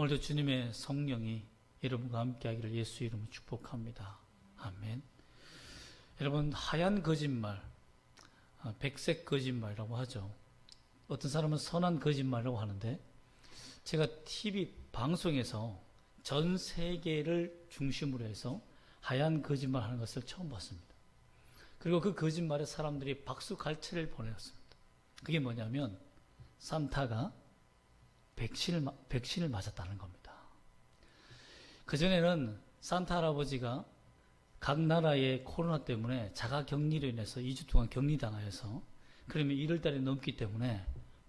오늘도 주님의 성령이 여러분과 함께하기를 예수 이름으로 축복합니다. 아멘. 여러분, 하얀 거짓말, 백색 거짓말이라고 하죠. 어떤 사람은 선한 거짓말이라고 하는데, 제가 TV 방송에서 전 세계를 중심으로 해서 하얀 거짓말 하는 것을 처음 봤습니다. 그리고 그 거짓말에 사람들이 박수 갈채를 보내었습니다. 그게 뭐냐면 산타가 백신을 맞았다는 겁니다. 그전에는 산타 할아버지가 각 나라의 코로나 때문에 자가격리로 인해서 2주 동안 격리당하여서 그러면 1월달이 넘기 때문에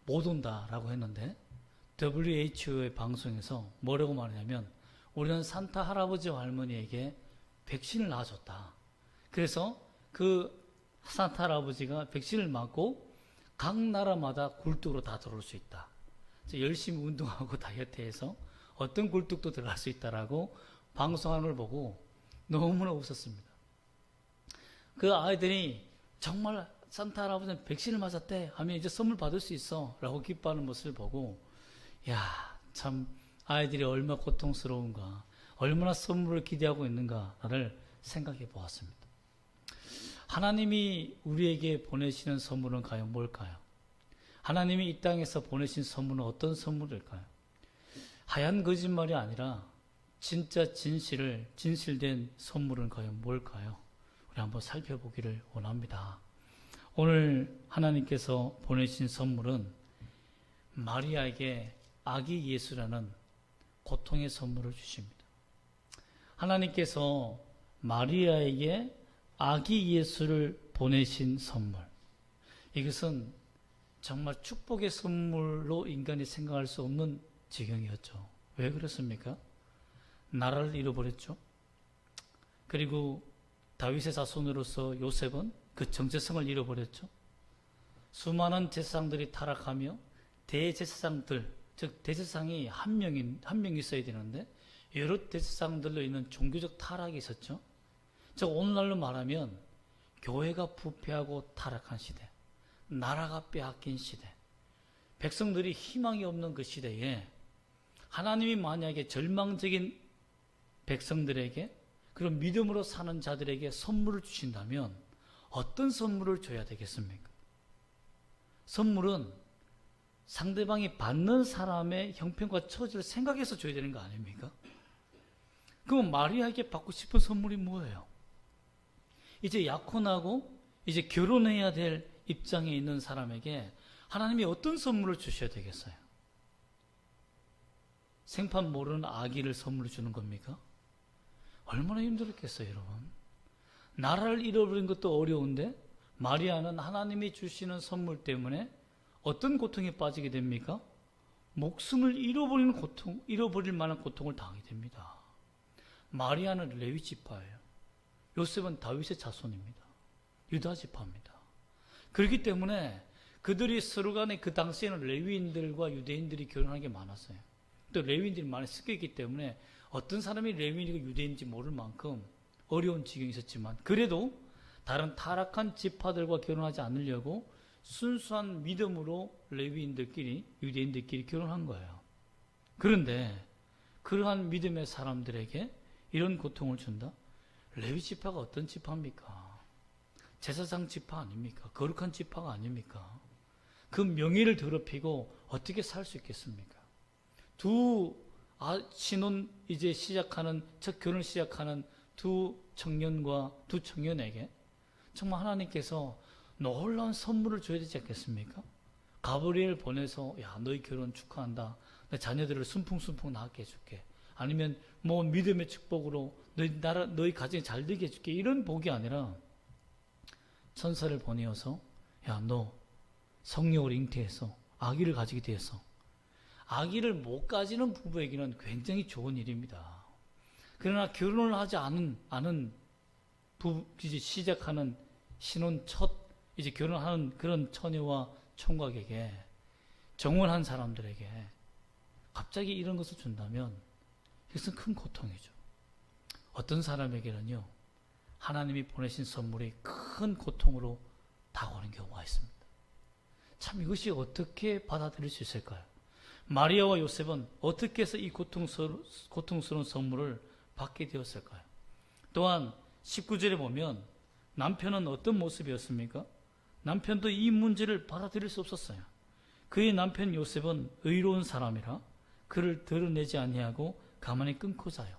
못 온다라고 했는데, WHO의 방송에서 뭐라고 말하냐면 우리는 산타 할아버지와 할머니에게 백신을 놔줬다. 그래서 그 산타 할아버지가 백신을 맞고 각 나라마다 굴뚝으로 다 들어올 수 있다. 열심히 운동하고 다이어트해서 어떤 굴뚝도 들어갈 수 있다라고 방송하는 걸 보고 너무나 웃었습니다. 그 아이들이 정말 산타 할아버지는 백신을 맞았대 하면 이제 선물 받을 수 있어 라고 기뻐하는 모습을 보고, 야, 참 아이들이 얼마나 고통스러운가, 얼마나 선물을 기대하고 있는가를 생각해 보았습니다. 하나님이 우리에게 보내시는 선물은 과연 뭘까요? 하나님이 이 땅에서 보내신 선물은 어떤 선물일까요? 하얀 거짓말이 아니라 진짜 진실된 선물은 과연 뭘까요? 우리 한번 살펴보기를 원합니다. 오늘 하나님께서 보내신 선물은 마리아에게 아기 예수라는 고통의 선물을 주십니다. 하나님께서 마리아에게 아기 예수를 보내신 선물, 이것은 정말 축복의 선물로 인간이 생각할 수 없는 지경이었죠. 왜 그렇습니까? 나라를 잃어버렸죠. 그리고 다윗의 자손으로서 요셉은 그 정체성을 잃어버렸죠. 수많은 제사장들이 타락하며 대제사장들, 즉 대제사장이 한 명 있어야 되는데 여러 대제사장들로 인한 종교적 타락이 있었죠. 즉 오늘날로 말하면 교회가 부패하고 타락한 시대, 나라가 빼앗긴 시대, 백성들이 희망이 없는 그 시대에 하나님이 만약에 절망적인 백성들에게, 그런 믿음으로 사는 자들에게 선물을 주신다면 어떤 선물을 줘야 되겠습니까? 선물은 상대방이 받는 사람의 형편과 처지를 생각해서 줘야 되는 거 아닙니까? 그럼 마리아에게 받고 싶은 선물이 뭐예요? 이제 약혼하고 이제 결혼해야 될 입장에 있는 사람에게 하나님이 어떤 선물을 주셔야 되겠어요? 생판 모르는 아기를 선물로 주는 겁니까? 얼마나 힘들었겠어요, 여러분. 나라를 잃어버린 것도 어려운데 마리아는 하나님이 주시는 선물 때문에 어떤 고통에 빠지게 됩니까? 목숨을 잃어버리는 고통, 잃어버릴 만한 고통을 당하게 됩니다. 마리아는 레위 지파예요. 요셉은 다윗의 자손입니다. 유다 지파입니다. 그렇기 때문에 그들이 서로 간에 그 당시에는 레위인들과 유대인들이 결혼하는 게 많았어요. 또 레위인들이 많이 섞여있기 때문에 어떤 사람이 레위인이고 유대인인지 모를 만큼 어려운 지경이 있었지만, 그래도 다른 타락한 지파들과 결혼하지 않으려고 순수한 믿음으로 레위인들끼리, 유대인들끼리 결혼한 거예요. 그런데 그러한 믿음의 사람들에게 이런 고통을 준다? 레위 지파가 어떤 지파입니까? 제사장 지파 아닙니까? 거룩한 지파가 아닙니까? 그 명예를 더럽히고 어떻게 살 수 있겠습니까? 신혼 이제 시작하는, 첫 결혼을 시작하는 두 청년에게 정말 하나님께서 놀라운 선물을 줘야 되지 않겠습니까? 가브리엘 보내서, 야, 너희 결혼 축하한다, 내 자녀들을 순풍순풍 낳게 해줄게, 아니면 뭐 믿음의 축복으로 너희 가정이 잘 되게 해줄게, 이런 복이 아니라 천사를 보내어서, 야, 너 성령을 잉태해서 아기를 가지게 되어서, 아기를 못 가지는 부부에게는 굉장히 좋은 일입니다. 그러나 결혼을 하지 않은 이제 시작하는 신혼 이제 결혼하는 그런 처녀와 총각에게, 정혼한 사람들에게 갑자기 이런 것을 준다면 이것은 큰 고통이죠. 어떤 사람에게는요, 하나님이 보내신 선물이 큰 고통으로 다가오는 경우가 있습니다. 참 이것이 어떻게 받아들일 수 있을까요? 마리아와 요셉은 어떻게 해서 이 고통스러운 선물을 받게 되었을까요? 또한 19절에 보면 남편은 어떤 모습이었습니까? 남편도 이 문제를 받아들일 수 없었어요. 그의 남편 요셉은 의로운 사람이라 그를 드러내지 아니하고 가만히 끊고 자요.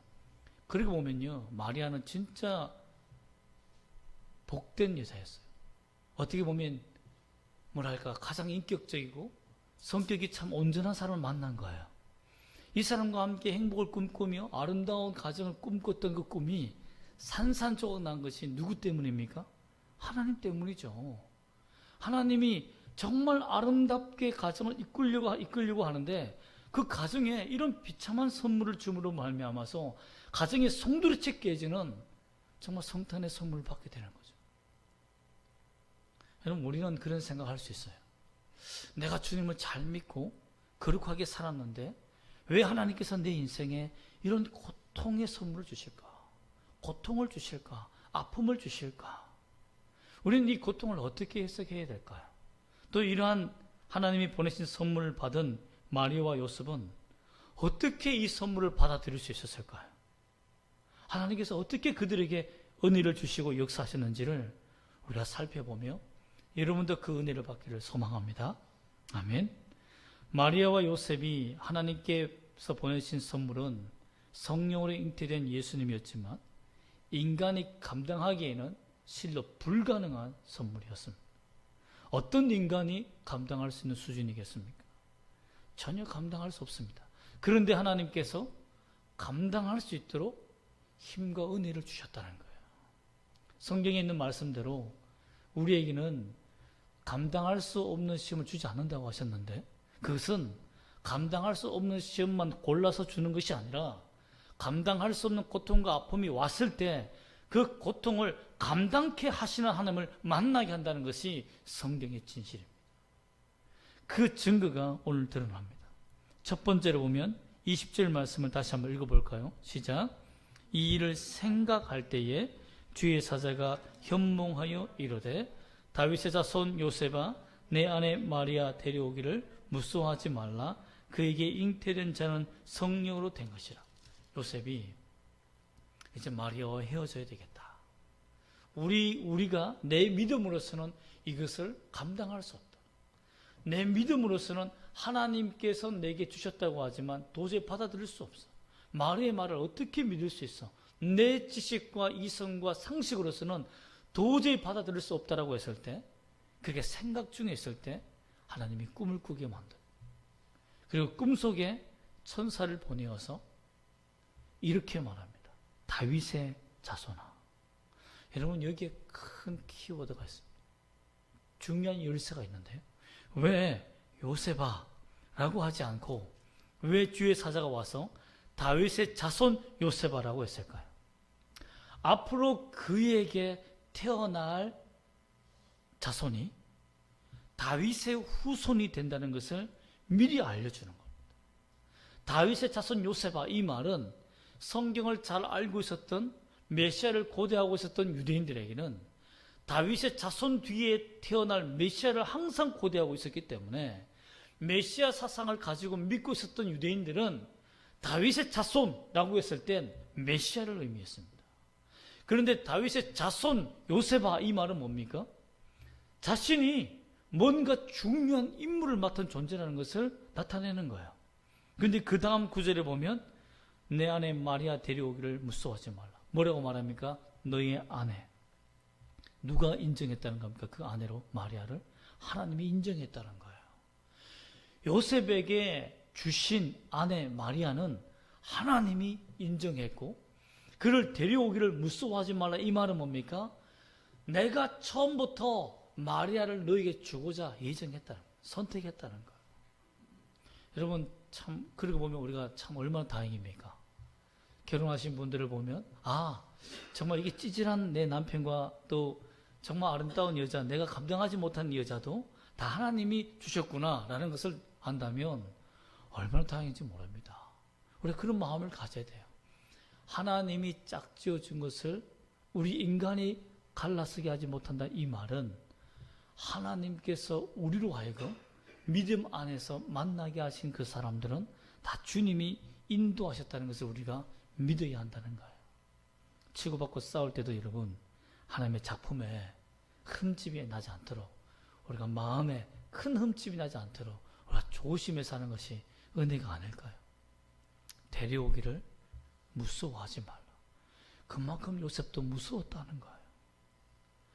그리고 보면요, 마리아는 진짜 복된 여자였어요. 어떻게 보면 뭐랄까 가장 인격적이고 성격이 참 온전한 사람을 만난 거예요. 이 사람과 함께 행복을 꿈꾸며 아름다운 가정을 꿈꿨던 그 꿈이 산산조각 난 것이 누구 때문입니까? 하나님 때문이죠. 하나님이 정말 아름답게 가정을 이끌려고 하는데 그 가정에 이런 비참한 선물을 줌으로 말미암아서 가정의 송두리째 깨지는 정말 성탄의 선물을 받게 되는 거죠. 여러분, 우리는 그런 생각을 할 수 있어요. 내가 주님을 잘 믿고 거룩하게 살았는데 왜 하나님께서 내 인생에 이런 고통의 선물을 주실까? 고통을 주실까? 아픔을 주실까? 우리는 이 고통을 어떻게 해석해야 될까요? 또 이러한 하나님이 보내신 선물을 받은 마리아와 요셉은 어떻게 이 선물을 받아들일 수 있었을까요? 하나님께서 어떻게 그들에게 은혜를 주시고 역사하셨는지를 우리가 살펴보며 여러분도 그 은혜를 받기를 소망합니다. 아멘. 마리아와 요셉이 하나님께서 보내신 선물은 성령으로 잉태된 예수님이었지만 인간이 감당하기에는 실로 불가능한 선물이었습니다. 어떤 인간이 감당할 수 있는 수준이겠습니까? 전혀 감당할 수 없습니다. 그런데 하나님께서 감당할 수 있도록 힘과 은혜를 주셨다는 거예요. 성경에 있는 말씀대로 우리에게는 감당할 수 없는 시험을 주지 않는다고 하셨는데 그것은 감당할 수 없는 시험만 골라서 주는 것이 아니라 감당할 수 없는 고통과 아픔이 왔을 때 그 고통을 감당케 하시는 하나님을 만나게 한다는 것이 성경의 진실입니다. 그 증거가 오늘 드러납니다. 첫 번째로 보면 20절 말씀을 다시 한번 읽어볼까요? 시작. 이 일을 생각할 때에 주의 사자가 현몽하여 이르되 다윗의 자손 요셉아 내 아내 마리아 데려오기를 무서워하지 말라. 그에게 잉태된 자는 성령으로 된 것이라. 요셉이 이제 마리아와 헤어져야 되겠다. 우리가 내 믿음으로서는 이것을 감당할 수 없다. 내 믿음으로서는 하나님께서 내게 주셨다고 하지만 도저히 받아들일 수 없어. 마리아의 말을 어떻게 믿을 수 있어? 내 지식과 이성과 상식으로서는 도저히 받아들일 수 없다라고 했을 때, 그게 생각 중에 있을 때 하나님이 꿈을 꾸게 만든. 그리고 꿈속에 천사를 보내어서 이렇게 말합니다. 다윗의 자손아. 여러분, 여기에 큰 키워드가 있습니다. 중요한 열쇠가 있는데요. 왜 요셉아 라고 하지 않고 왜 주의 사자가 와서 다윗의 자손 요셉아라고 했을까요? 앞으로 그에게 태어날 자손이 다윗의 후손이 된다는 것을 미리 알려주는 겁니다. 다윗의 자손 요셉아, 이 말은 성경을 잘 알고 있었던, 메시아를 고대하고 있었던 유대인들에게는 다윗의 자손 뒤에 태어날 메시아를 항상 고대하고 있었기 때문에 메시아 사상을 가지고 믿고 있었던 유대인들은 다윗의 자손라고 했을 땐 메시아를 의미했습니다. 그런데 다윗의 자손 요셉아, 이 말은 뭡니까? 자신이 뭔가 중요한 임무를 맡은 존재라는 것을 나타내는 거예요. 그런데 그 다음 구절에 보면 내 아내 마리아 데려오기를 무서워하지 말라. 뭐라고 말합니까? 너의 아내. 누가 인정했다는 겁니까? 그 아내로 마리아를 하나님이 인정했다는 거예요. 요셉에게 주신 아내 마리아는 하나님이 인정했고 그를 데려오기를 무서워하지 말라. 이 말은 뭡니까? 내가 처음부터 마리아를 너에게 주고자 예정했다는 거예요. 선택했다는 거예요. 여러분, 참 그러고 보면 우리가 참 얼마나 다행입니까? 결혼하신 분들을 보면 정말 이게 찌질한 내 남편과 또 정말 아름다운 여자, 내가 감당하지 못한 여자도 다 하나님이 주셨구나 라는 것을 안다면 얼마나 다행인지 모릅니다. 우리가 그런 마음을 가져야 돼요. 하나님이 짝지어 준 것을 우리 인간이 갈라쓰게 하지 못한다. 이 말은 하나님께서 우리로 하여금 믿음 안에서 만나게 하신 그 사람들은 다 주님이 인도하셨다는 것을 우리가 믿어야 한다는 거예요. 치고받고 싸울 때도 여러분, 하나님의 작품에 흠집이 나지 않도록, 우리가 마음에 큰 흠집이 나지 않도록 우리가 조심해서 하는 것이 은혜가 아닐까요? 데려오기를 무서워하지 말라. 그만큼 요셉도 무서웠다는 거예요.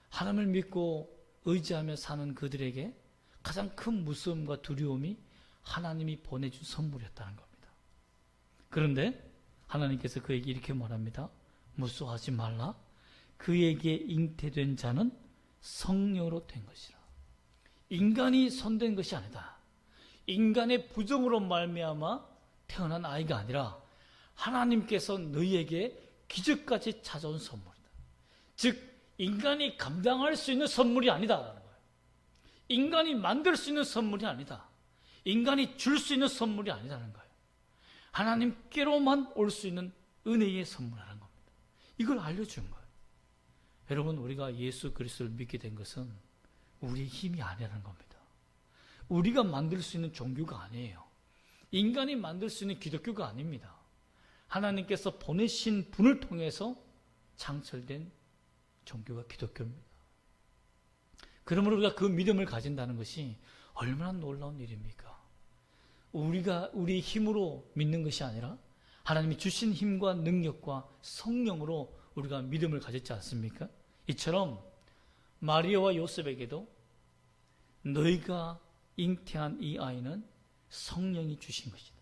하나님을 믿고 의지하며 사는 그들에게 가장 큰 무서움과 두려움이 하나님이 보내준 선물이었다는 겁니다. 그런데 하나님께서 그에게 이렇게 말합니다. 무서워하지 말라. 그에게 잉태된 자는 성령으로 된 것이라. 인간이 손댄 것이 아니다. 인간의 부정으로 말미암아 태어난 아이가 아니라 하나님께서 너희에게 기적까지 찾아온 선물이다. 즉 인간이 감당할 수 있는 선물이 아니다라는 거예요. 인간이 만들 수 있는 선물이 아니다. 인간이 줄 수 있는 선물이 아니라는 거예요. 하나님께로만 올 수 있는 은혜의 선물이라는 겁니다. 이걸 알려준 거예요. 여러분, 우리가 예수 그리스도를 믿게 된 것은 우리의 힘이 아니라는 겁니다. 우리가 만들 수 있는 종교가 아니에요. 인간이 만들 수 있는 기독교가 아닙니다. 하나님께서 보내신 분을 통해서 창설된 종교가 기독교입니다. 그러므로 우리가 그 믿음을 가진다는 것이 얼마나 놀라운 일입니까? 우리가 우리 힘으로 믿는 것이 아니라 하나님이 주신 힘과 능력과 성령으로 우리가 믿음을 가졌지 않습니까? 이처럼 마리아와 요셉에게도 너희가 잉태한 이 아이는 성령이 주신 것이다.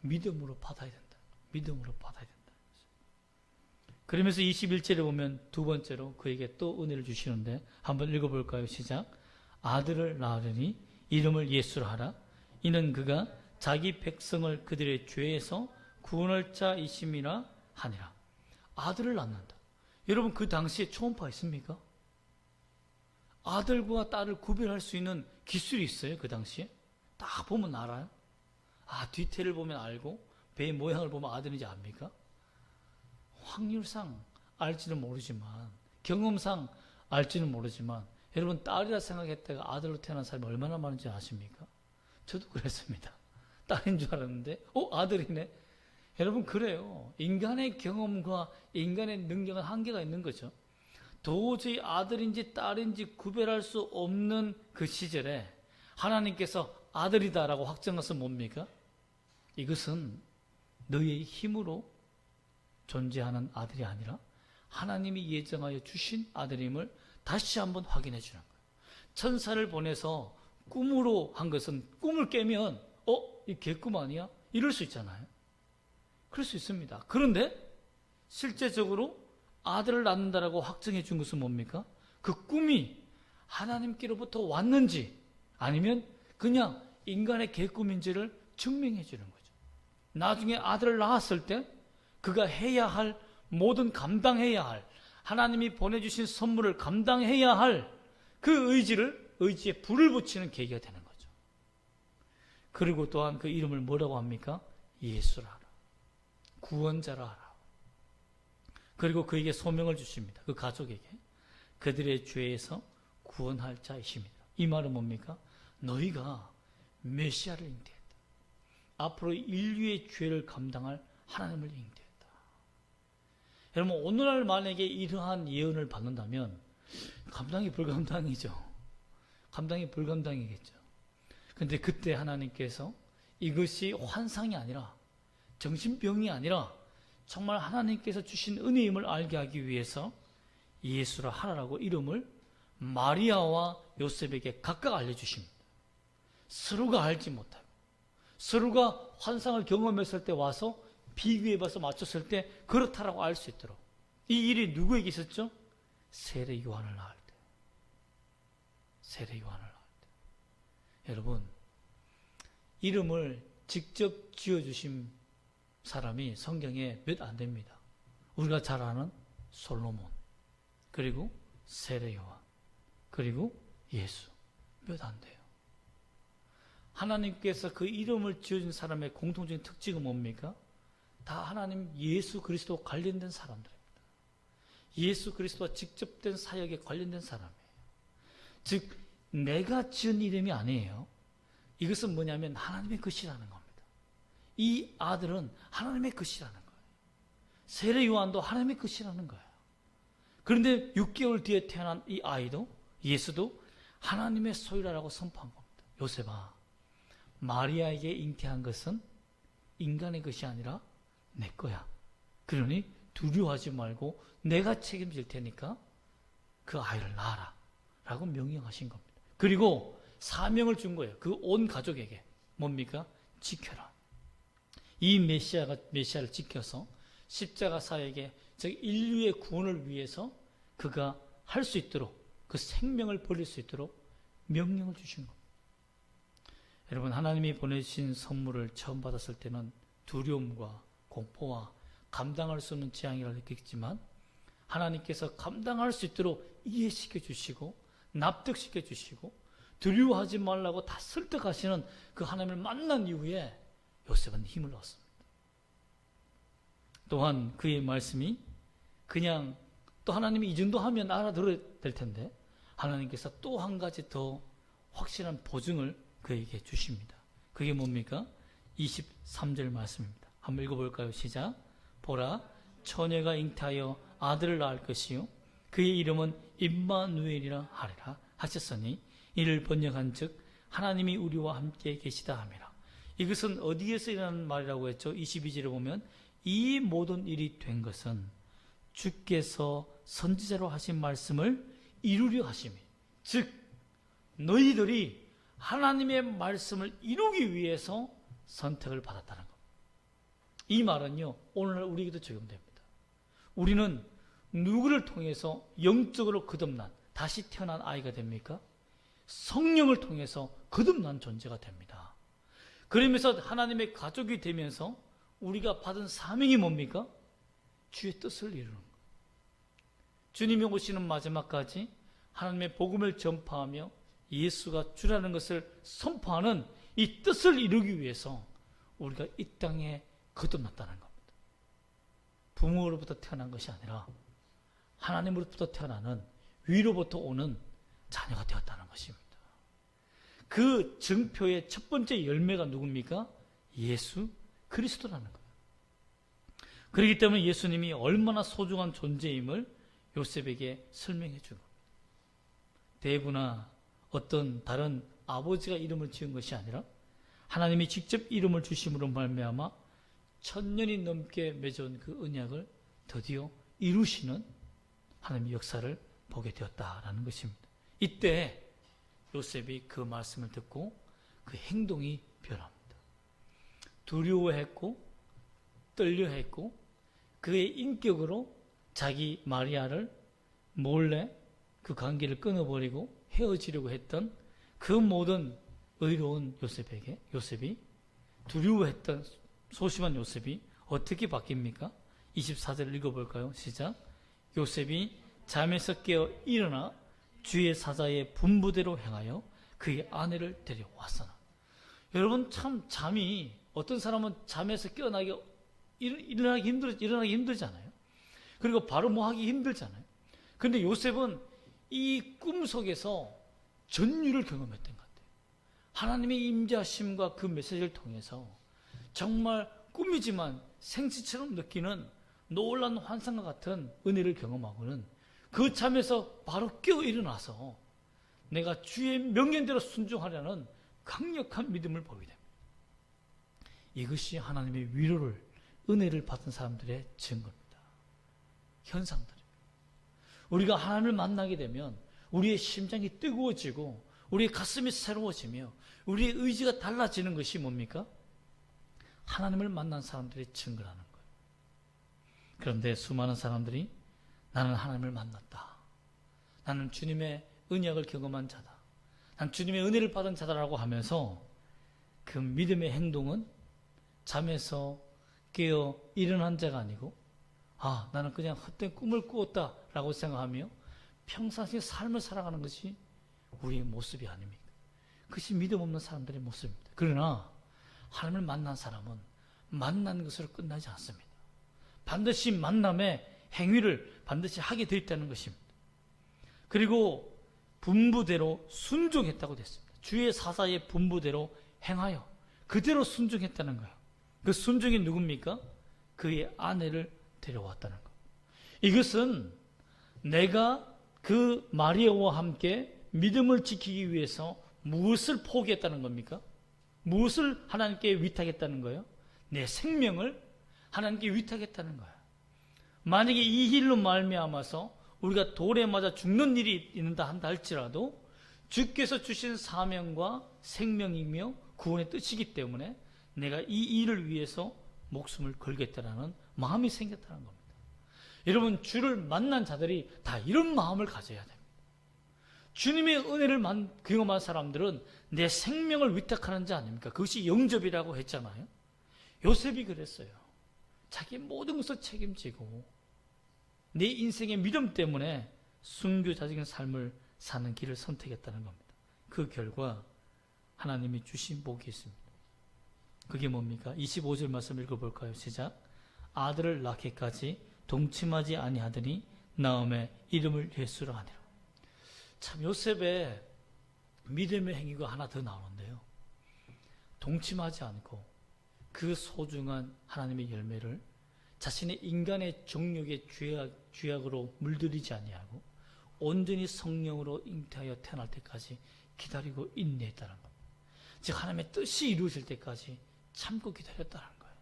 믿음으로 받아야 된다. 믿음으로 받아야 된다. 그러면서 21절에 보면 두 번째로 그에게 또 은혜를 주시는데 한번 읽어볼까요? 시작. 아들을 낳으려니 이름을 예수라 하라. 이는 그가 자기 백성을 그들의 죄에서 구원할 자이심이라 하니라. 아들을 낳는다. 여러분, 그 당시에 초음파 있습니까? 아들과 딸을 구별할 수 있는 기술이 있어요? 그 당시에? 딱 보면 알아요? 뒤태를 보면 알고 배의 모양을 보면 아들인지 압니까? 확률상 알지는 모르지만, 경험상 알지는 모르지만, 여러분, 딸이라 생각했다가 아들로 태어난 사람이 얼마나 많은지 아십니까? 저도 그랬습니다. 딸인 줄 알았는데 아들이네. 여러분, 그래요. 인간의 경험과 인간의 능력은 한계가 있는 거죠. 도저히 아들인지 딸인지 구별할 수 없는 그 시절에 하나님께서 아들이다라고 확정한 것은 뭡니까? 이것은 너희의 힘으로 존재하는 아들이 아니라 하나님이 예정하여 주신 아들임을 다시 한번 확인해 주는 거예요. 천사를 보내서 꿈으로 한 것은 꿈을 깨면 이 개꿈 아니야? 이럴 수 있잖아요. 그럴 수 있습니다. 그런데 실제적으로 아들을 낳는다라고 확정해 준 것은 뭡니까? 그 꿈이 하나님께로부터 왔는지 아니면 그냥 인간의 개꿈인지를 증명해 주는 거죠. 나중에 아들을 낳았을 때 그가 해야 할 모든 감당해야 할 하나님이 보내주신 선물을 감당해야 할 그 의지에 불을 붙이는 계기가 되는 거죠. 그리고 또한 그 이름을 뭐라고 합니까? 예수라 하라. 구원자라 하라. 그리고 그에게 소명을 주십니다. 그 가족에게. 그들의 죄에서 구원할 자이십니다. 이 말은 뭡니까? 너희가 메시아를 잉태했다. 앞으로 인류의 죄를 감당할 하나님을 잉태했다. 여러분, 오늘날 만약에 이러한 예언을 받는다면 감당이 불감당이죠. 감당이 불감당이겠죠. 그런데 그때 하나님께서 이것이 환상이 아니라 정신병이 아니라 정말 하나님께서 주신 은혜임을 알게 하기 위해서 예수라 하라라고 이름을 마리아와 요셉에게 각각 알려주십니다. 서로가 알지 못하고 서로가 환상을 경험했을 때 와서 비교해봐서 맞췄을 때 그렇다라고 알 수 있도록. 이 일이 누구에게 있었죠? 세례 요한을 낳을 때. 세례 요한을 낳을 때. 여러분, 이름을 직접 지어주신 사람이 성경에 몇 안 됩니다. 우리가 잘 아는 솔로몬, 그리고 세례 요한, 그리고 예수. 몇 안 돼요. 하나님께서 그 이름을 지어준 사람의 공통적인 특징은 뭡니까? 다 하나님 예수 그리스도 관련된 사람들입니다. 예수 그리스도와 직접된 사역에 관련된 사람이에요. 즉 내가 지은 이름이 아니에요. 이것은 뭐냐면 하나님의 것이라는 겁니다. 이 아들은 하나님의 것이라는 거예요. 세례 요한도 하나님의 것이라는 거예요. 그런데 6개월 뒤에 태어난 이 아이도, 예수도 하나님의 소유라고 선포한 겁니다. 요셉아, 마리아에게 잉태한 것은 인간의 것이 아니라 내 거야. 그러니 두려워하지 말고 내가 책임질 테니까 그 아이를 낳아라 라고 명령하신 겁니다. 그리고 사명을 준 거예요. 그 온 가족에게. 뭡니까? 지켜라. 이 메시아를 지켜서 십자가 사역에, 즉 인류의 구원을 위해서 그가 할 수 있도록, 그 생명을 버릴 수 있도록 명령을 주신 겁니다. 여러분, 하나님이 보내주신 선물을 처음 받았을 때는 두려움과 공포와 감당할 수 없는 재앙이라 느꼈지만 하나님께서 감당할 수 있도록 이해시켜 주시고 납득시켜 주시고 두려워하지 말라고 다 설득하시는 그 하나님을 만난 이후에 요셉은 힘을 얻습니다. 또한 그의 말씀이 그냥 또 하나님이 이 정도 하면 알아들어야 될 텐데 하나님께서 또 한 가지 더 확실한 보증을 그에게 주십니다. 그게 뭡니까? 23절 말씀입니다. 한번 읽어볼까요? 시작. 보라, 처녀가 잉태하여 아들을 낳을 것이요 그의 이름은 임마누엘이라 하리라 하셨으니 이를 번역한 즉 하나님이 우리와 함께 계시다 함이라. 이것은 어디에서 일어나는 말이라고 했죠? 22절에 보면 이 모든 일이 된 것은 주께서 선지자로 하신 말씀을 이루려 하심이, 즉 너희들이 하나님의 말씀을 이루기 위해서 선택을 받았다는 것. 이 말은요, 오늘날 우리에게도 적용됩니다. 우리는 누구를 통해서 영적으로 거듭난, 다시 태어난 아이가 됩니까? 성령을 통해서 거듭난 존재가 됩니다. 그러면서 하나님의 가족이 되면서 우리가 받은 사명이 뭡니까? 주의 뜻을 이루는 것. 주님이 오시는 마지막까지 하나님의 복음을 전파하며 예수가 주라는 것을 선포하는 이 뜻을 이루기 위해서 우리가 이 땅에 거듭났다는 겁니다. 부모로부터 태어난 것이 아니라 하나님으로부터 태어나는, 위로부터 오는 자녀가 되었다는 것입니다. 그 증표의 첫 번째 열매가 누굽니까? 예수 그리스도라는 거예요. 그렇기 때문에 예수님이 얼마나 소중한 존재임을 요셉에게 설명해 준 겁니다. 대부나 어떤 다른 아버지가 이름을 지은 것이 아니라 하나님이 직접 이름을 주심으로 말미암아 1000년이 넘게 맺어온 그 언약을 드디어 이루시는 하나님의 역사를 보게 되었다라는 것입니다. 이때 요셉이 그 말씀을 듣고 그 행동이 변합니다. 두려워했고 떨려했고 그의 인격으로 자기 마리아를 몰래 그 관계를 끊어버리고 헤어지려고 했던 그 모든 의로운 요셉이 두려워했던 소심한 요셉이 어떻게 바뀝니까? 24절을 읽어볼까요? 시작. 요셉이 잠에서 깨어 일어나 주의 사자의 분부대로 행하여 그의 아내를 데려왔으나. 여러분, 참 잠이, 어떤 사람은 잠에서 깨어나기 일어나기 힘들잖아요. 그리고 바로 뭐 하기 힘들잖아요. 그런데 요셉은 이 꿈 속에서 전율을 경험했던 것 같아요. 하나님의 임재하심과 그 메시지를 통해서 정말 꿈이지만 생시처럼 느끼는 놀라운 환상과 같은 은혜를 경험하고는 그 잠에서 바로 깨어 일어나서 내가 주의 명령대로 순종하려는 강력한 믿음을 보게 됩니다. 이것이 하나님의 위로를, 은혜를 받은 사람들의 증거입니다. 현상들입니다. 우리가 하나님을 만나게 되면 우리의 심장이 뜨거워지고 우리의 가슴이 새로워지며 우리의 의지가 달라지는 것이 뭡니까? 하나님을 만난 사람들의 증거라는 거예요. 그런데 수많은 사람들이 나는 하나님을 만났다. 나는 주님의 언약을 경험한 자다. 난 주님의 은혜를 받은 자다라고 하면서 그 믿음의 행동은 잠에서 깨어 일어난 자가 아니고 나는 그냥 헛된 꿈을 꾸었다라고 생각하며 평상시에 삶을 살아가는 것이 우리의 모습이 아닙니까? 그것이 믿음 없는 사람들의 모습입니다. 그러나 하나님을 만난 사람은 만난 것으로 끝나지 않습니다. 반드시 만남의 행위를 반드시 하게 되어 있다는 것입니다. 그리고 분부대로 순종했다고 됐습니다. 주의 사사의 분부대로 행하여 그대로 순종했다는 거예요. 그 순종이 누굽니까? 그의 아내를 데려왔다는 것. 이것은 내가 그 마리아와 함께 믿음을 지키기 위해서 무엇을 포기했다는 겁니까? 무엇을 하나님께 위탁했다는 거예요? 내 생명을 하나님께 위탁했다는 거예요. 만약에 이 일로 말미암아서 우리가 돌에 맞아 죽는 일이 있는다 한다 할지라도 주께서 주신 사명과 생명이며 구원의 뜻이기 때문에 내가 이 일을 위해서 목숨을 걸겠다라는 마음이 생겼다는 겁니다. 여러분, 주를 만난 자들이 다 이런 마음을 가져야 됩니다. 주님의 은혜를 경험한 사람들은 내 생명을 위탁하는 자 아닙니까? 그것이 영접이라고 했잖아요. 요셉이 그랬어요. 자기 모든 것을 책임지고 내 인생의 믿음 때문에 순교자적인 삶을 사는 길을 선택했다는 겁니다. 그 결과 하나님이 주신 복이 있습니다. 그게 뭡니까? 25절 말씀 읽어볼까요? 시작. 아들을 낳기까지 동침하지 아니하더니 나음에 이름을 예수라 하니라. 참 요셉의 믿음의 행위가 하나 더 나오는데요. 동침하지 않고 그 소중한 하나님의 열매를 자신의 인간의 정욕의 죄악으로 물들이지 아니하고 온전히 성령으로 잉태하여 태어날 때까지 기다리고 인내했다는 겁니다. 즉 하나님의 뜻이 이루어질 때까지 참고 기다렸다는 거예요.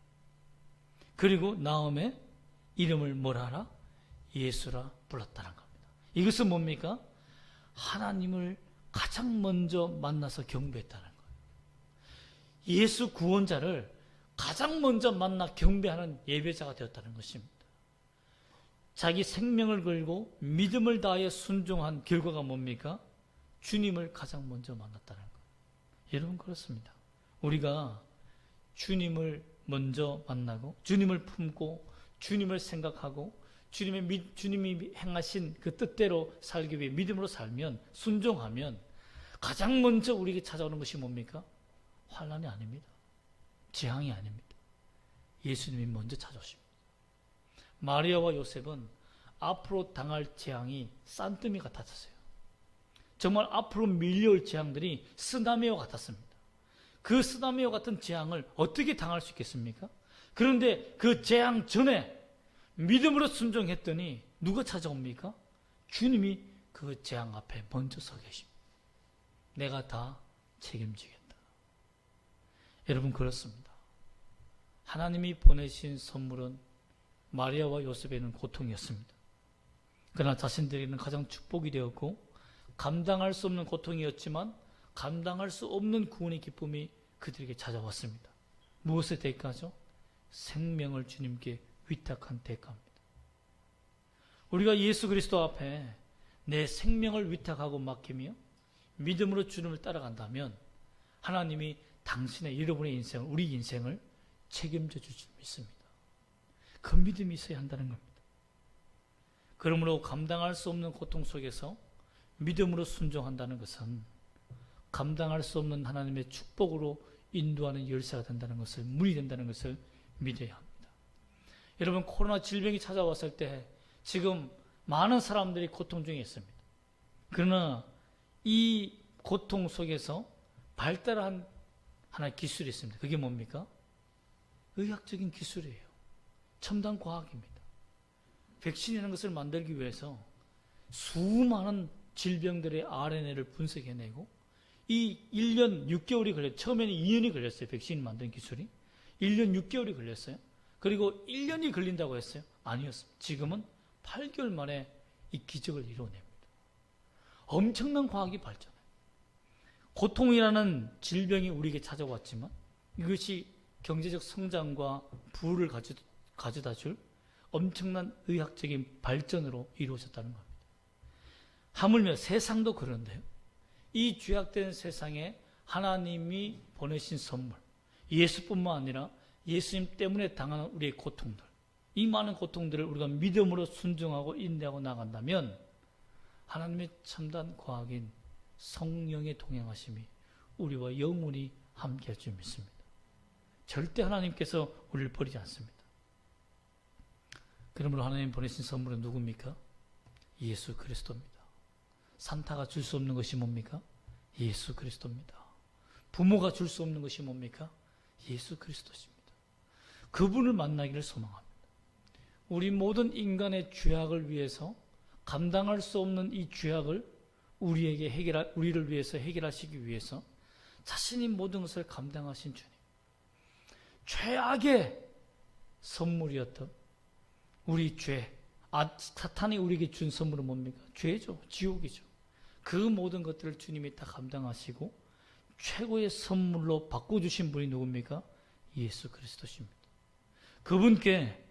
그리고 나음에 이름을 뭐라 하라? 예수라 불렀다는 겁니다. 이것은 뭡니까? 하나님을 가장 먼저 만나서 경배했다는 거예요. 예수 구원자를 가장 먼저 만나 경배하는 예배자가 되었다는 것입니다. 자기 생명을 걸고 믿음을 다하여 순종한 결과가 뭡니까? 주님을 가장 먼저 만났다는 거예요. 여러분, 그렇습니다. 우리가 주님을 먼저 만나고 주님을 품고 주님을 생각하고 주님이 행하신 그 뜻대로 살기 위해 믿음으로 살면, 순종하면 가장 먼저 우리에게 찾아오는 것이 뭡니까? 환난이 아닙니다. 재앙이 아닙니다. 예수님이 먼저 찾아오십니다. 마리아와 요셉은 앞으로 당할 재앙이 싼더미 같았어요. 정말 앞으로 밀려올 재앙들이 쓰나미와 같았습니다. 그 쓰나미와 같은 재앙을 어떻게 당할 수 있겠습니까? 그런데 그 재앙 전에 믿음으로 순종했더니 누가 찾아옵니까? 주님이 그 재앙 앞에 먼저 서 계십니다. 내가 다 책임지겠다. 여러분, 그렇습니다. 하나님이 보내신 선물은 마리아와 요셉에는 고통이었습니다. 그러나 자신들에게는 가장 축복이 되었고 감당할 수 없는 고통이었지만 감당할 수 없는 구원의 기쁨이 그들에게 찾아왔습니다. 무엇의 대가죠? 생명을 주님께 위탁한 대가입니다. 우리가 예수 그리스도 앞에 내 생명을 위탁하고 맡기며 믿음으로 주님을 따라간다면 하나님이 당신의 여러분의 인생을, 우리 인생을 책임져 줄 줄 믿습니다. 그 믿음이 있어야 한다는 겁니다. 그러므로 감당할 수 없는 고통 속에서 믿음으로 순종한다는 것은 감당할 수 없는 하나님의 축복으로 인도하는 열쇠가 된다는 것을, 문이 된다는 것을 믿어야 합니다. 여러분, 코로나 질병이 찾아왔을 때 지금 많은 사람들이 고통 중에 있습니다. 그러나 이 고통 속에서 발달한 하나의 기술이 있습니다. 그게 뭡니까? 의학적인 기술이에요. 첨단 과학입니다. 백신이라는 것을 만들기 위해서 수많은 질병들의 RNA를 분석해내고 이 1년 6개월이 걸렸어요. 처음에는 2년이 걸렸어요. 백신 만든 기술이. 1년 6개월이 걸렸어요. 그리고 1년이 걸린다고 했어요. 아니었습니다. 지금은 8개월 만에 이 기적을 이루어냅니다. 엄청난 과학이 발전해요. 고통이라는 질병이 우리에게 찾아왔지만 이것이 경제적 성장과 부를 가져다 줄 엄청난 의학적인 발전으로 이루어졌다는 겁니다. 하물며 세상도 그런데요. 이 죄악된 세상에 하나님이 보내신 선물, 예수뿐만 아니라 예수님 때문에 당하는 우리의 고통들, 이 많은 고통들을 우리가 믿음으로 순종하고 인내하고 나간다면 하나님의 첨단 과학인 성령의 동행하심이 우리와 영원히 함께할 줄 믿습니다. 절대 하나님께서 우리를 버리지 않습니다. 그러므로 하나님 보내신 선물은 누굽니까? 예수 그리스도입니다. 산타가 줄 수 없는 것이 뭡니까? 예수 그리스도입니다. 부모가 줄 수 없는 것이 뭡니까? 예수 그리스도십니다. 그분을 만나기를 소망합니다. 우리 모든 인간의 죄악을 위해서 감당할 수 없는 이 죄악을 우리를 위해서 해결하시기 위해서 자신이 모든 것을 감당하신 주님. 최악의 선물이었던 우리 죄, 사탄이 우리에게 준 선물은 뭡니까? 죄죠. 지옥이죠. 그 모든 것들을 주님이 다 감당하시고 최고의 선물로 바꿔주신 분이 누굽니까? 예수 그리스도십니다. 그분께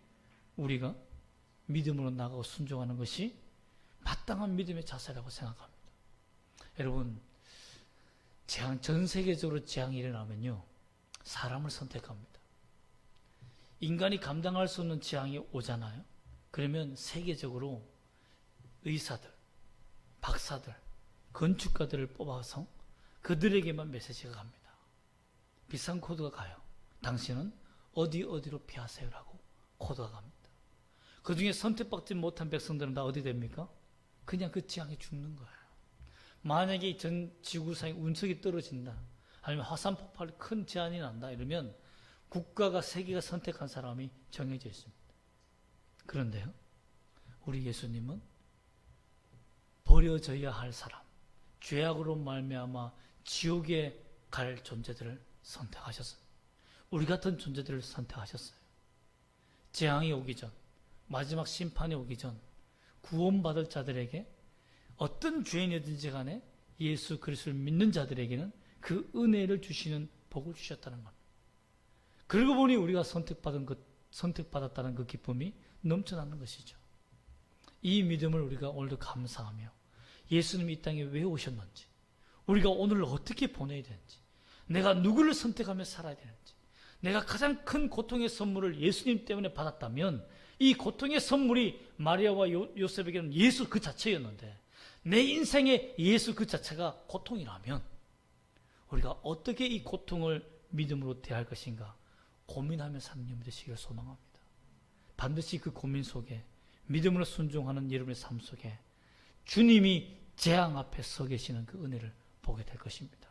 우리가 믿음으로 나가고 순종하는 것이 마땅한 믿음의 자세라고 생각합니다. 여러분, 전 세계적으로 재앙이 일어나면요, 사람을 선택합니다. 인간이 감당할 수 없는 재앙이 오잖아요. 그러면 세계적으로 의사들, 박사들, 건축가들을 뽑아서 그들에게만 메시지가 갑니다. 비싼 코드가 가요. 당신은 어디로 피하세요라고 코드가 갑니다. 그 중에 선택받지 못한 백성들은 다 어디 됩니까? 그냥 그 재앙에 죽는 거예요. 만약에 전 지구상에 운석이 떨어진다, 아니면 화산 폭발 큰 재앙이 난다 이러면 국가가, 세계가 선택한 사람이 정해져 있습니다. 그런데요, 우리 예수님은 버려져야 할 사람, 죄악으로 말미암아 지옥에 갈 존재들을 선택하셨어요. 우리 같은 존재들을 선택하셨어요. 재앙이 오기 전, 마지막 심판이 오기 전 구원받을 자들에게, 어떤 죄인이든지 간에 예수 그리스도를 믿는 자들에게는 그 은혜를 주시는 복을 주셨다는 겁니다. 그러고 보니 우리가 선택받았다는 그 기쁨이 넘쳐나는 것이죠. 이 믿음을 우리가 오늘도 감사하며 예수님이 이 땅에 왜 오셨는지, 우리가 오늘을 어떻게 보내야 되는지, 내가 누구를 선택하며 살아야 되는지, 내가 가장 큰 고통의 선물을 예수님 때문에 받았다면 이 고통의 선물이 마리아와 요셉에게는 예수 그 자체였는데, 내 인생에 예수 그 자체가 고통이라면 우리가 어떻게 이 고통을 믿음으로 대할 것인가 고민하며 사는 여러분 되시기를 소망합니다. 반드시 그 고민 속에 믿음으로 순종하는 여러분의 삶 속에 주님이 재앙 앞에 서 계시는 그 은혜를 보게 될 것입니다.